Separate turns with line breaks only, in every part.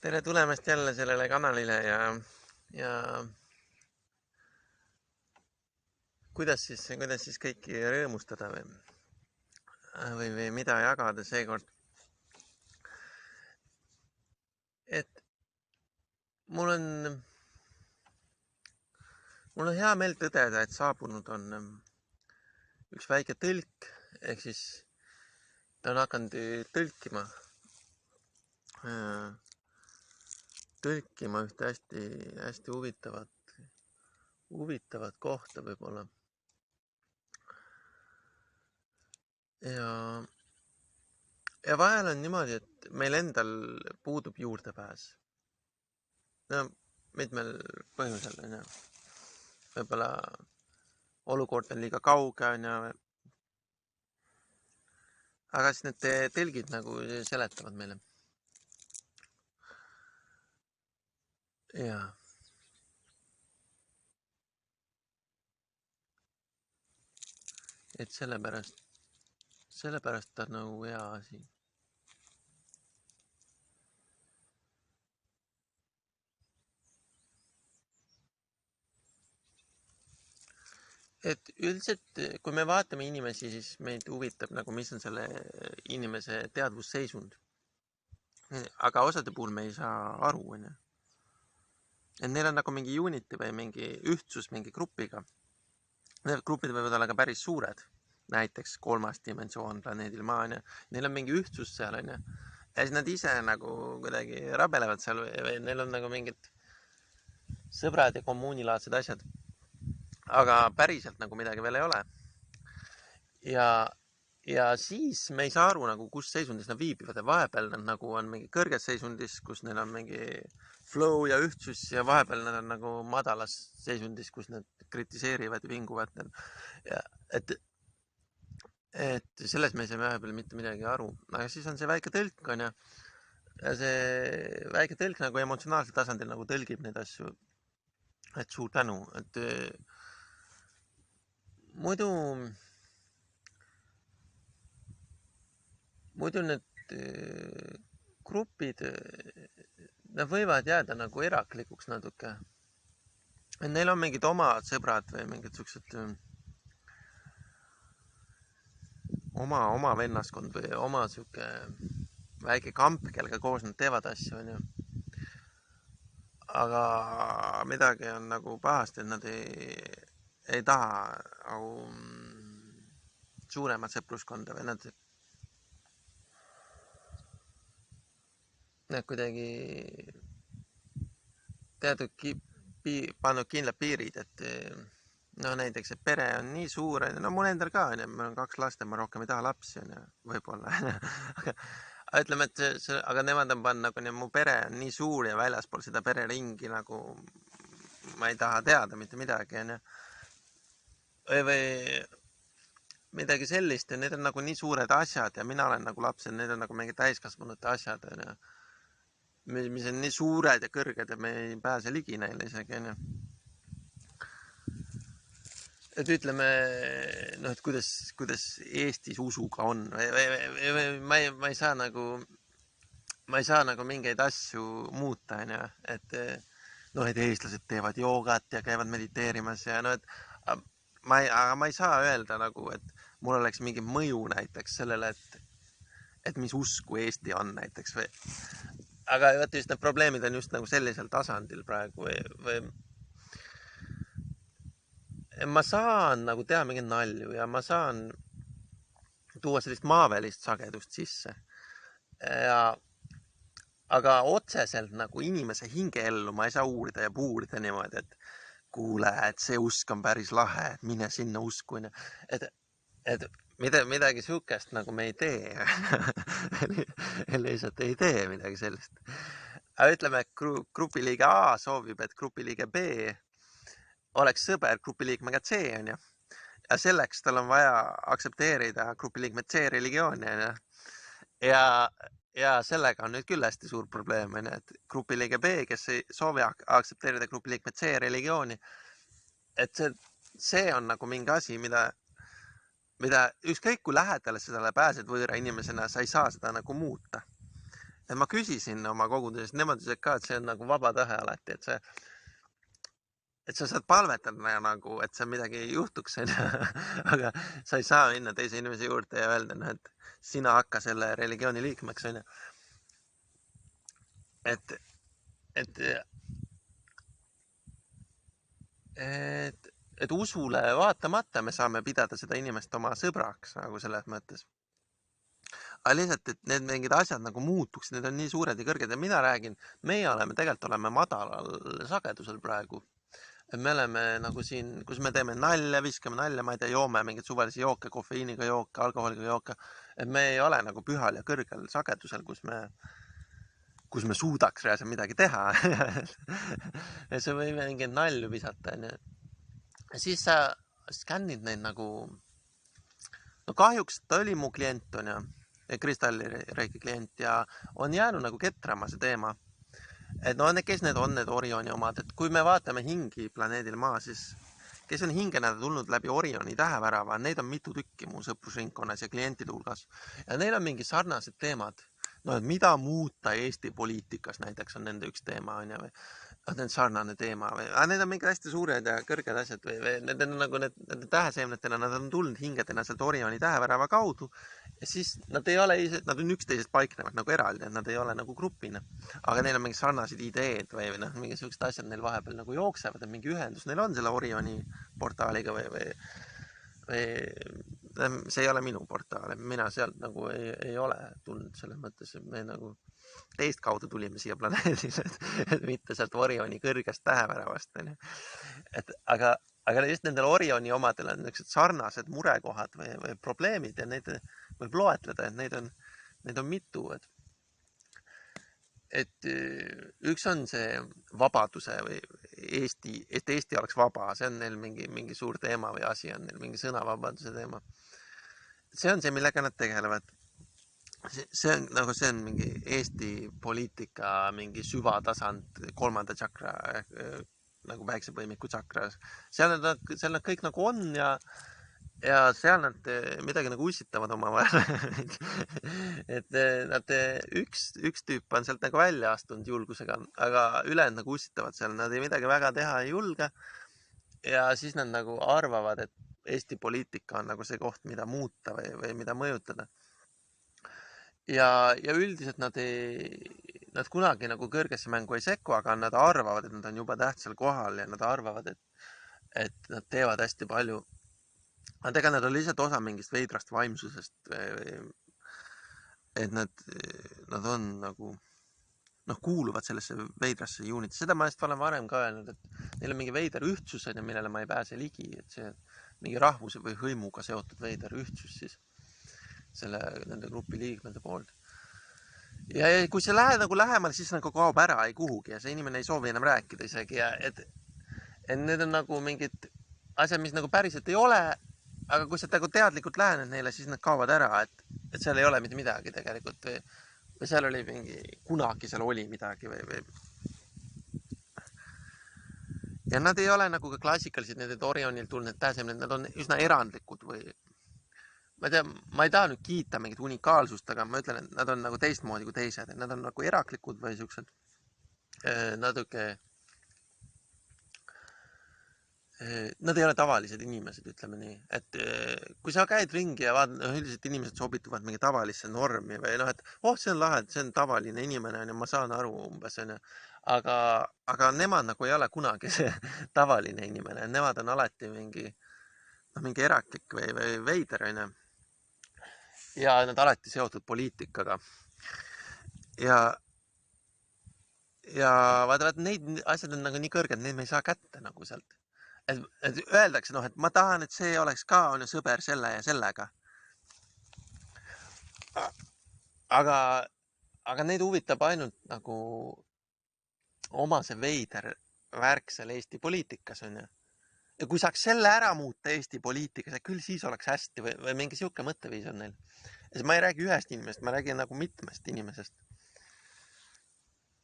Tere tulemast jälle sellele kanalile ja kuidas siis kõiki rõõmustada või mida jagada seekord. Et mul on, mul on hea meel tõdeda, et saabunud on üks väike tõlk, ehk siis ta on hakanud tõlkima ühte hästi huvitavat kohta võib-olla. Ja vahel on niimoodi, et meil endal puudub juurdepääs. No mitmel põhjusel, on ju. Võib-olla olukord on liiga kauge, on ju. Aga siis need tõlgid nagu seletavad meile. Jaa. Et sellepärast on nagu hea asi. Et üldiselt, kui me vaatame inimesi, siis meid huvitab nagu, mis on selle inimese teadvusseisund. Aga osade puhul me ei saa aru, on ju. Et neil on nagu mingi unity või mingi ühtsus mingi grupiga. Need grupid võivad olla ka päris suured. Näiteks 3. dimensioon planeedil Maa, on ju. Neil on mingi ühtsus seal, on ju. Ja siis nad ise nagu kuidagi rabelevad seal või neil on nagu mingid sõbrad ja kommuunilaadsed asjad. Aga päriselt nagu midagi veel ei ole. Ja siis me ei saa aru nagu, kus seisundis nad viibivad ja vahepeal nad nagu on mingi kõrges seisundis, kus neil on mingi flow ja ühtsus ja vahepeal nad on nagu madalas seisundis, kus nad kritiseerivad ja vinguvad. Ja et selles me ei saa vahepeal mitte midagi aru. Aga siis on see väike tõlk, on ju. Ja see väike tõlk nagu emotsionaalsel tasandil nagu tõlgib neid asju. Et suur tänu. Et muidu need grupid, nad võivad jääda nagu eraklikuks natuke. Et neil on mingid omad sõbrad või mingid siuksed oma vennaskond või oma siuke väike kamp, kellega koos nad teevad asju, on ju. Aga midagi on nagu pahasti, et nad ei taha nagu suuremat sõpruskonda või nad kuidagi teatud pannud kindlad piirid, et no näiteks, et pere on nii suur, no mul endal ka on, mul on 2 last ja ma rohkem ei taha lapsi, on ju, võib-olla. Aga ütleme, et aga nemad on pannud nagu, mu pere on nii suur ja väljaspool seda pereringi nagu ma ei taha teada mitte midagi, on ju. Või midagi sellist ja need on nagu nii suured asjad ja mina olen nagu laps ja need on nagu mingi täiskasvanute asjad, on ju. Mis on nii suured ja kõrged ja me ei pääse ligi neile isegi, on ju. Et ütleme, noh, et kuidas Eestis usuga on. Ma ei saa nagu mingeid asju muuta, on ju. Et noh, et eestlased teevad joogat ja käivad mediteerimas ja no, aga ma ei saa öelda nagu, et mul oleks mingi mõju näiteks sellele, et mis usku Eesti on näiteks või. Aga vaata just need probleemid on just nagu sellisel tasandil praegu või ma saan nagu teha mingeid nalju ja ma saan tuua sellist maavälist sagedust sisse. Aga otseselt nagu inimese hingeellu ma ei saa uurida ja puurida niimoodi, et kuule, et see usk on päris lahe, et mine sinna usku. Et midagi sihukest nagu me ei tee. Lihtsalt ei tee midagi sellist. Aga ütleme, et grupiliige A soovib, et grupiliige B oleks sõber grupiliikmega C, on ju. Ja selleks tal on vaja aktsepteerida grupiliikme C religiooni, on ju. Ja sellega on nüüd küll hästi suur probleem, on ju, et grupiliige B, kes ei soovi aktsepteerida grupiliikme C religiooni, et see on nagu mingi asi, mida ükskõik kui lähedale sa talle pääsed võõra inimesena, sa ei saa seda nagu muuta. et ma küsisin oma koguduses, nemad ütlesid ka, et see on nagu vaba tahe alati, et sa saad palvetada nagu, et seal midagi ei juhtuks, aga sa ei saa minna teise inimese juurde ja öelda, noh, et sina hakka selle religiooni liikmeks, et, et, et usule vaatamata me saame pidada seda inimest oma sõbraks nagu selles mõttes. Aga lihtsalt, et need mingid asjad nagu muutuks, need on nii suured ja kõrged ja mina räägin, meie tegelikult oleme madalal sagedusel praegu. Et me oleme nagu siin, kus me teeme nalja, viskame nalja, ma ei tea, joome mingeid suvalisi jooke, kofeiiniga jooke, alkoholiga jooke. Et me ei ole nagu pühal ja kõrgel sagedusel, kus me suudaks reaalselt midagi teha. Ja sa võime mingeid nalju visata. Ja siis sa skännid neid nagu, no kahjuks ta oli mu klient on ja Kristallireiki klient ja on jäänud nagu ketrama see teema. Et no kes need on need Orioni omad, et kui me vaatame hingi planeedil Maa, siis kes on hingenädal tulnud läbi Orioni tähevärava, neid on mitu tükki mu sõprusringkonnas ja klientide hulgas. Ja neil on mingi sarnased teemad. No, et mida muuta Eesti poliitikas näiteks on nende üks teema, on ja või need on sarnane teema või need on mingid hästi suured ja kõrged asjad või need on nagu need täheseemnetena, nad on tulnud hingedena sealt Orioni tähevärava kaudu ja siis nad ei ole, nad on üksteisest paiknevad nagu eraldi, nad ei ole nagu grupina, aga neil on mingid sarnased ideed või noh, mingisugused asjad neil vahepeal nagu jooksevad, et mingi ühendus neil on selle Orioni portaaliga või see ei ole minu portaal, mina sealt nagu ei ole tulnud selles mõttes, et me nagu teist kaudu tulime siia planeedile, et mitte sealt Orioni kõrgest täheväravast. Aga just nendel Orioni omadel on niisugused sarnased murekohad või probleemid ja neid võib loetleda, et neid on mitu. Et üks on see vabaduse või et Eesti oleks vaba, see on neil mingi suur teema või asi on neil, mingi sõnavabaduse teema. See on see, millega nad tegelevad. See on mingi Eesti poliitika, mingi süvatasand, 3. tšakra, nagu päiksepõimiku tšakra. Seal nad kõik nagu on ja seal nad midagi nagu ussitavad omavahel. Et nad, üks tüüp on sealt nagu välja astunud julgusega, aga ülejäänud nagu ussitavad seal, nad ei midagi väga teha ei julge. Ja siis nad nagu arvavad, et Eesti poliitika on nagu see koht, mida muuta või mida mõjutada. Ja üldiselt nad kunagi nagu kõrgesse mängu ei sekku, aga nad arvavad, et nad on juba tähtsal kohal ja nad arvavad, et nad teevad hästi palju. Aga ega nad on lihtsalt osa mingist veidrast vaimsusest, et nad on nagu, kuuluvad sellesse veidrasse juunit. Seda ma just olen varem ka öelnud, et neil on mingi veider ühtsus, millele ma ei pääse ligi, et see mingi rahvuse või hõimuga seotud veider ühtsus siis nende grupi liikmete poolt. Ja kui sa lähed nagu lähemale, siis nagu kaob ära ei kuhugi ja see inimene ei soovi enam rääkida isegi. Et need on nagu mingid asjad, mis nagu päriselt ei ole, aga kui sa nagu teadlikult lähened neile, siis nad kaovad ära, et seal ei ole mitte midagi tegelikult või seal oli kunagi seal oli midagi või. Ja nad ei ole nagu ka klassikalised, need Orionil tulnud täheseemned, nad on üsna erandlikud või ma ei taha nüüd kiita mingit unikaalsust, aga ma ütlen, et nad on nagu teistmoodi kui teised, et nad on nagu eraklikud või siuksed natuke, nad ei ole tavalised inimesed, ütleme nii, et kui sa käid ringi ja vaatad, üldiselt inimesed sobituvad mingi tavalisse normi või et see on lahe, see on tavaline inimene ja ma saan aru umbes, aga nemad nagu ei ole kunagi see tavaline inimene, nemad on alati mingi eraklik või veider, ja nad alati seotud poliitikaga. Ja vaata, neid asjad on nagu nii kõrged, neid me ei saa kätte nagu sealt. Et öeldakse, et ma tahan, et see oleks ka sõber selle ja sellega. Aga neid huvitab ainult nagu oma see veider värk seal Eesti poliitikas, on ju. Ja kui saaks selle ära muuta Eesti poliitikas, küll siis oleks hästi või mingi siuke mõtteviis on neil. Ja ma ei räägi ühest inimesest, ma räägin nagu mitmest inimesest.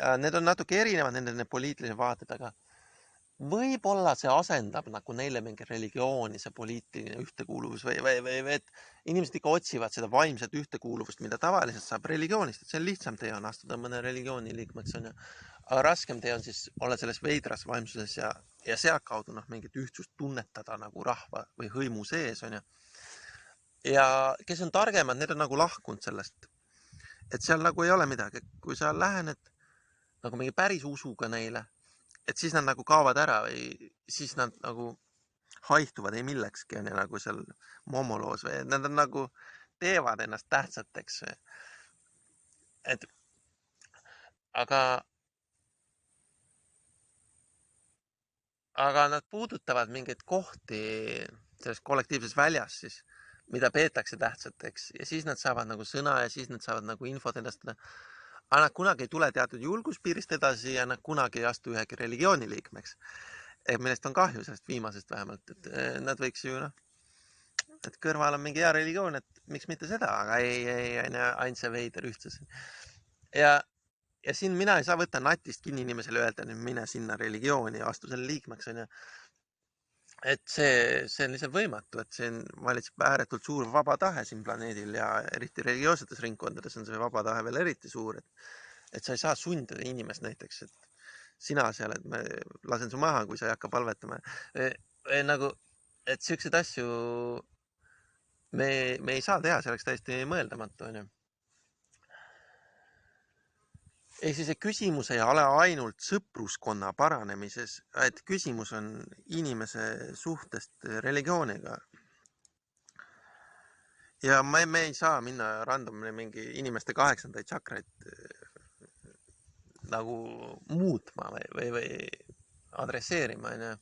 Ja need on natuke erinevad, nende poliitilised vaated, võib-olla see asendab nagu neile mingi religiooni, see poliitiline ühtekuuluvus või et inimesed ikka otsivad seda vaimset ühtekuuluvust, mida tavaliselt saab religioonist, et see on lihtsam tee on astuda mõne religiooni liikmeks, on ju. Aga raskem tee on siis olla selles veidras vaimsuses ja sealtkaudu mingit ühtsust tunnetada nagu rahva või hõimu sees, on ju. Ja kes on targemad, need on nagu lahkunud sellest. Et seal nagu ei ole midagi, kui sa lähened nagu mingi päris usuga neile, et siis nad nagu kaovad ära või siis nad nagu haihtuvad ei millekski, on ju, nagu seal momoloos või nad on nagu teevad ennast tähtsateks. Et aga nad puudutavad mingeid kohti selles kollektiivses väljas siis, mida peetakse tähtsateks ja siis nad saavad nagu sõna ja siis nad saavad nagu infot edastada. Aga nad kunagi ei tule teatud julguspiirist edasi ja nad kunagi ei astu ühegi religiooni liikmeks. Millest on kahju, sellest viimasest vähemalt, et nad võiks ju et kõrval on mingi hea religioon, et miks mitte seda, aga ei, ainult see veider ühtsus. Ja siin mina ei saa võtta natist kinni inimesele öelda, et mine sinna religiooni ja astu selle liikmeks, on ju. Et see on lihtsalt võimatu, et siin valitseb ääretult suur vaba tahe siin planeedil ja eriti religioossetes ringkondades on see vaba tahe veel eriti suur, et sa ei saa sundida inimest näiteks, et sina seal, et ma lasen su maha, kui sa ei hakka palvetama. Nagu, et siukseid asju me ei saa teha, see oleks täiesti mõeldamatu, on ju. Ehk siis see küsimus ei ole ainult sõpruskonna paranemises, et küsimus on inimese suhtest religiooniga. Ja me ei saa minna randomini mingi inimeste 8. tšakraid nagu muutma või adresseerima, on ju.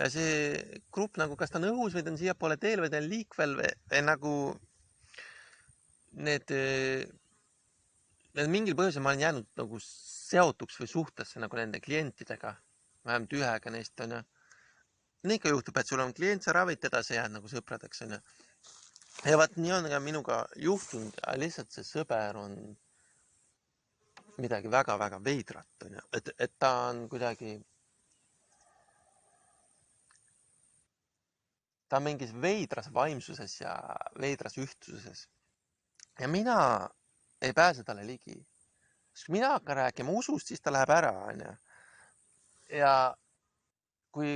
Ja see grupp nagu, kas ta on õhus või ta on siiapoole teel või ta on liikvel või nagu need mingil põhjusel ma olen jäänud nagu seotuks või suhtesse nagu nende klientidega, vähemalt ühega neist, on ju. Ikka juhtub, et sul on klient, sa ravid teda, sa jääd nagu sõpradeks, on ju. Ja vaat nii on ka minuga juhtunud, lihtsalt see sõber on midagi väga-väga veidrat, on ju. Et ta on kuidagi, ta on mingis veidras vaimsuses ja veidras ühtsuses. Ja mina ei pääse talle ligi. Sest kui mina hakkan rääkima usust, siis ta läheb ära, on ju. Ja kui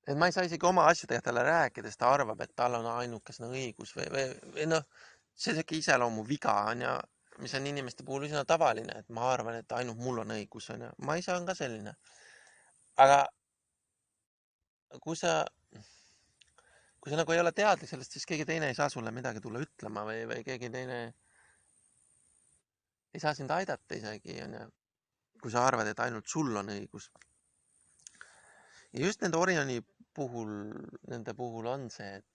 et ma ei saa isegi oma asjadega talle rääkida, sest ta arvab, et tal on ainukesena õigus või noh, see on siuke iseloomu viga, on ju, mis on inimeste puhul üsna tavaline, et ma arvan, et ainult mul on õigus, on ju. Ma ise on ka selline. Aga kui sa nagu ei ole teadlik sellest, siis keegi teine ei saa sulle midagi tulla ütlema või keegi teine ei saa sind aidata isegi, on ju, kui sa arvad, et ainult sul on õigus. Ja just nende Orioni puhul, nende puhul on see, et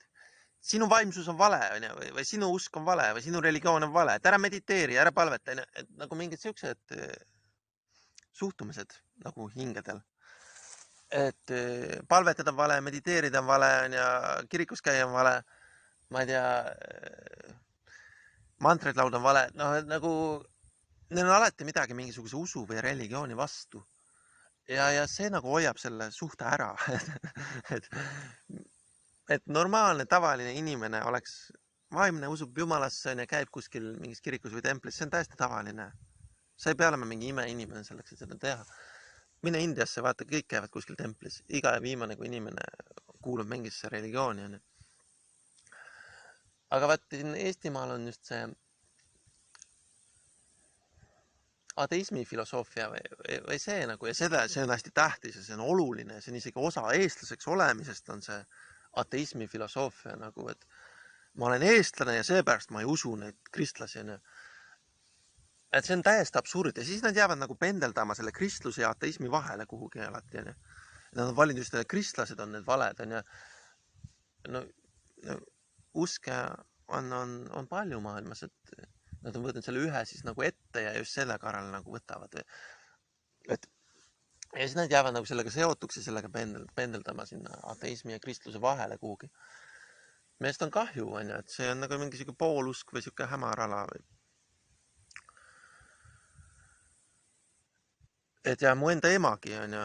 sinu vaimsus on vale, on ju, või sinu usk on vale või sinu religioon on vale, et ära mediteeri, ära palveta, on ju, et nagu mingid siuksed suhtumised nagu hingedel. Et palvetada on vale, mediteerida on vale, on ju, kirikus käia on vale, ma ei tea, mantreid laulda on vale, noh, nagu neil on alati midagi mingisuguse usu või religiooni vastu. Ja see nagu hoiab selle suhte ära. et normaalne, tavaline inimene oleks vaimne, usub jumalasse ja käib kuskil mingis kirikus või templis, see on täiesti tavaline. Sa ei pea olema mingi imeinimene selleks, et seda teha. Mine Indiasse, vaata, kõik käivad kuskil templis. Iga viimane kui inimene kuulub mingisse religiooni. Aga vaat Eestimaal on just see ateismi filosoofia või see nagu, ja see on hästi tähtis ja see on oluline, see on isegi osa eestlaseks olemisest on see ateismi filosoofia nagu, et ma olen eestlane ja seepärast ma ei usu neid kristlasi, on ju. Et see on täiesti absurd ja siis nad jäävad nagu pendeldama selle kristluse ja ateismi vahele kuhugi alati, on ju. Nad on valinud just, et kristlased on need valed, on ju. No, uske on palju maailmas, et nad on võtnud selle ühe siis nagu ette ja just selle karral nagu võtavad. ja siis nad jäävad nagu sellega seotuks ja sellega pendeldama sinna ateismi ja kristluse vahele kuhugi. Meest on kahju, onju, et see on nagu mingi siuke poolusk või siuke hämar ala või. Et ja mu enda emagi onju,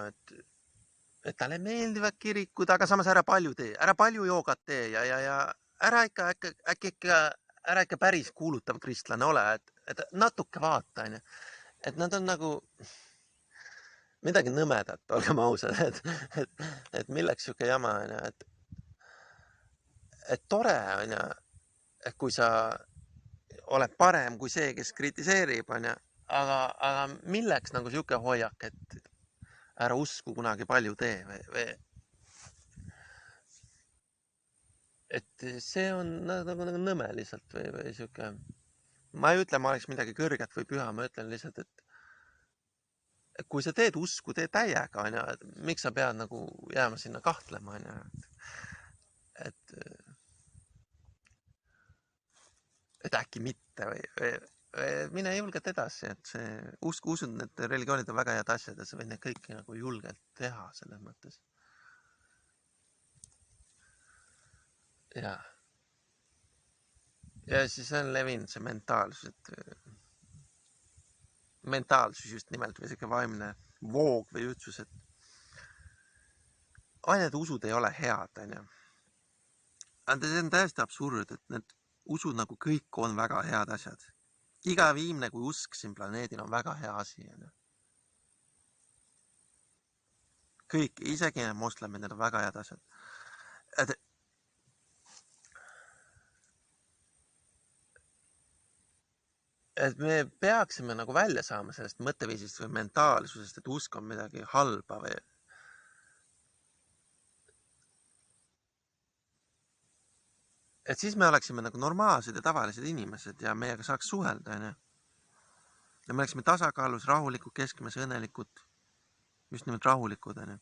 et talle meeldivad kirikud, aga samas ära palju joogat tee ja ära ikka päris kuulutav kristlane ole, et natuke vaata, onju. Et nad on nagu midagi nõmedat, olgem ausad, et milleks siuke jama, onju, et tore onju, et kui sa oled parem kui see, kes kritiseerib, onju, aga milleks nagu siuke hoiak, et ära usku kunagi palju tee või et see on nagu nõme lihtsalt või siuke. Ma ei ütle, ma oleks midagi kõrget või püha, ma ütlen lihtsalt, et kui sa teed usku, tee täiega, onju, et miks sa pead nagu jääma sinna kahtlema, onju, et äkki mitte või mine julgelt edasi, et see usun, et religioonid on väga head asjad ja sa võid neid kõiki nagu julgelt teha selles mõttes. Ja siis on levinud see mentaalsus just nimelt või siuke vaimne voog või ühtsus, et need usud ei ole head, onju. See on täiesti absurd, et need usud nagu kõik on väga head asjad. Iga viimne kui usk siin planeedil on väga hea asi, onju. Kõik, isegi need moslemid, need on väga head asjad. Et me peaksime nagu välja saama sellest mõtteviisist või mentaalsusest, et usk on midagi halba või. Et siis me oleksime nagu normaalsed ja tavalised inimesed ja meiega saaks suhelda, onju. Ja me oleksime tasakaalus, rahulikud, keskmes, õnnelikud, just nimelt rahulikud, onju.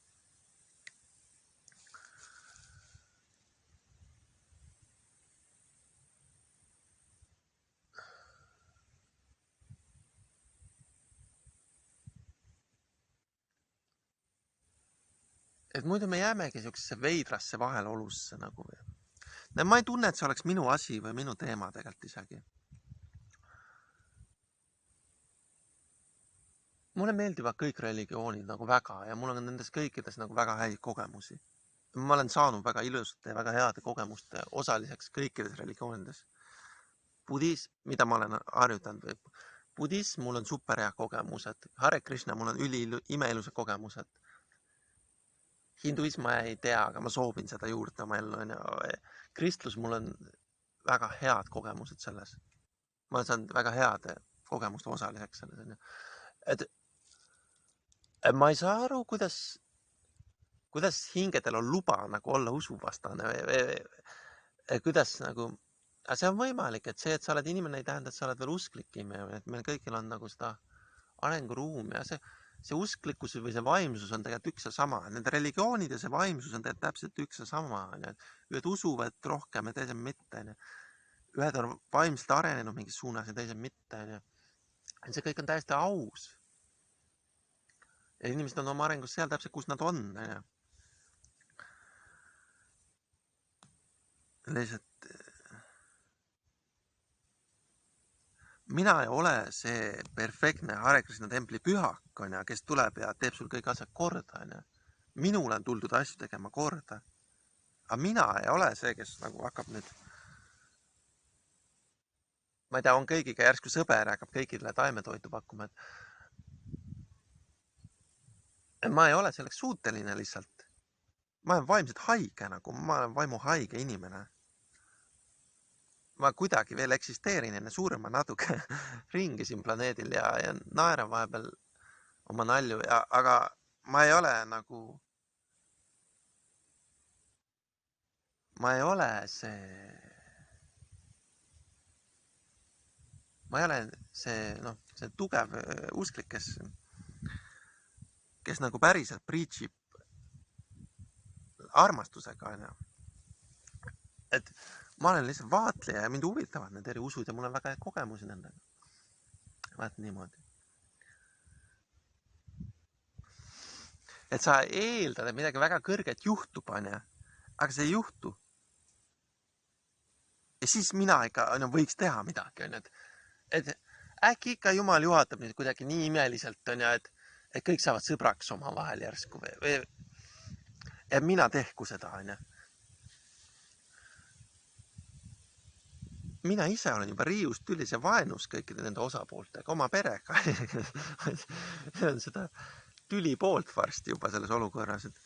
Et muidu me jäämegi siuksesse veidrasse vahelolusse nagu. Ma ei tunne, et see oleks minu asi või minu teema tegelikult isegi. Mulle meeldivad kõik religioonid nagu väga ja mul on nendes kõikides nagu väga häid kogemusi. Ma olen saanud väga ilusate ja väga heade kogemuste osaliseks kõikides religioonides. Budism, mida ma olen harjutanud või budism, mul on super hea kogemused. Hare Krishna, mul on imeilusad kogemused. Hinduism ma ei tea, aga ma soovin seda juurde oma ellu. Kristlus, mul on väga head kogemused selles. Ma olen saanud väga heade kogemuste osaliseks selles. Et ma ei saa aru, kuidas hingedel on luba nagu olla usuvastane või kuidas nagu, aga see on võimalik, et see, et sa oled inimene, ei tähenda, et sa oled veel usklikim ja et meil kõigil on nagu seda arenguruumi ja see usklikkus või see vaimsus on tegelikult üks ja sama. Nende religioonid ja see vaimsus on tegelikult täpselt üks ja sama. Ühed usuvad rohkem ja teised mitte. Ühed on vaimselt arenenud mingis suunas ja teised mitte. See kõik on täiesti aus. Ja inimesed on oma arengus seal täpselt, kus nad on. Lihtsalt mina ei ole see perfektne Hare Krishna templi pühak, kes tuleb ja teeb sul kõik asjad korda. Minule on tuldud asju tegema korda. Aga mina ei ole see, kes nagu hakkab nüüd, ma ei tea, on kõigiga järsku sõber, hakkab kõigile taimetoitu pakkuma. Ma ei ole selleks suuteline lihtsalt. Ma olen vaimselt haige nagu, ma olen vaimu haige inimene. Ma kuidagi veel eksisteerin enne suurema natuke ringi siin planeedil ja naeran vahepeal oma nalju, aga ma ei ole nagu, ma ei ole see tugev usklik, kes nagu päriselt preachib armastusega, et ma olen lihtsalt vaatleja ja mind huvitavad need eri usud ja mul on väga häid kogemusi nendega. Vaat niimoodi. et sa eeldad, et midagi väga kõrget juhtub, onju, aga see ei juhtu. Ja siis mina ikka võiks teha midagi, onju, et äkki ikka Jumal juhatab nüüd kuidagi nii imeliselt, onju, et kõik saavad sõbraks omavahel järsku või ja mina tehku seda, onju. Mina ise olen juba riiust tülis ja vaenus kõikide nende osapooltega, oma perega. See on seda tüli poolt varsti juba selles olukorras, et